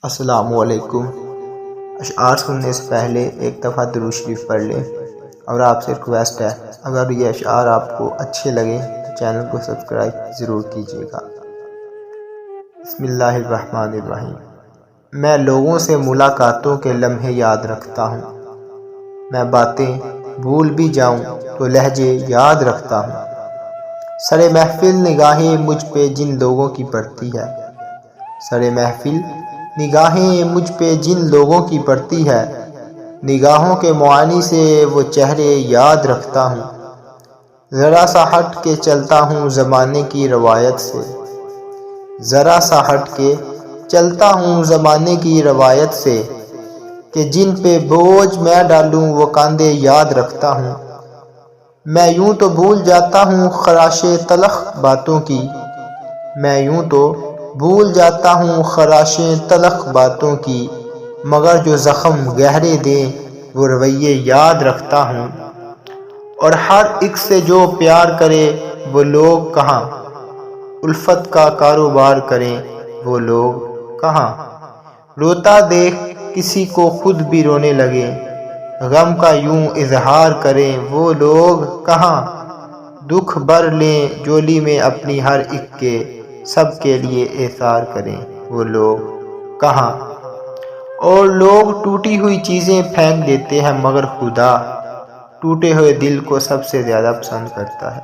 السلام علیکم۔ اشعار سننے سے پہلے ایک دفعہ درود شریف پڑھ لیں، اور آپ سے ریکویسٹ ہے اگر یہ اشعار آپ کو اچھے لگے تو چینل کو سبسکرائب ضرور کیجیے گا۔ بسم اللہ الرحمن الرحیم۔ میں لوگوں سے ملاقاتوں کے لمحے یاد رکھتا ہوں، میں باتیں بھول بھی جاؤں تو لہجے یاد رکھتا ہوں۔ سر محفل نگاہیں مجھ پہ جن لوگوں کی پڑتی ہے، سر محفل نگاہیں مجھ پہ جن لوگوں کی پڑتی ہے، نگاہوں کے معانی سے وہ چہرے یاد رکھتا ہوں۔ ذرا سا ہٹ کے چلتا ہوں زمانے کی روایت سے، ذرا سا ہٹ کے چلتا ہوں زمانے کی روایت سے، کہ جن پہ بوجھ میں ڈالوں وہ کاندھے یاد رکھتا ہوں۔ میں یوں تو بھول جاتا ہوں خراش تلخ باتوں کی، میں یوں تو بھول جاتا ہوں خراش تلخ باتوں کی، مگر جو زخم گہرے دیں وہ رویے یاد رکھتا ہوں۔ اور ہر ایک سے جو پیار کرے وہ لوگ کہاں، الفت کا کاروبار کریں وہ لوگ کہاں۔ روتا دیکھ کسی کو خود بھی رونے لگے، غم کا یوں اظہار کریں وہ لوگ کہاں۔ دکھ بھر لیں جولی میں اپنی ہر ایک کے، سب کے لیے ایثار کریں وہ لوگ کہاں۔ اور لوگ ٹوٹی ہوئی چیزیں پھینک دیتے ہیں، مگر خدا ٹوٹے ہوئے دل کو سب سے زیادہ پسند کرتا ہے۔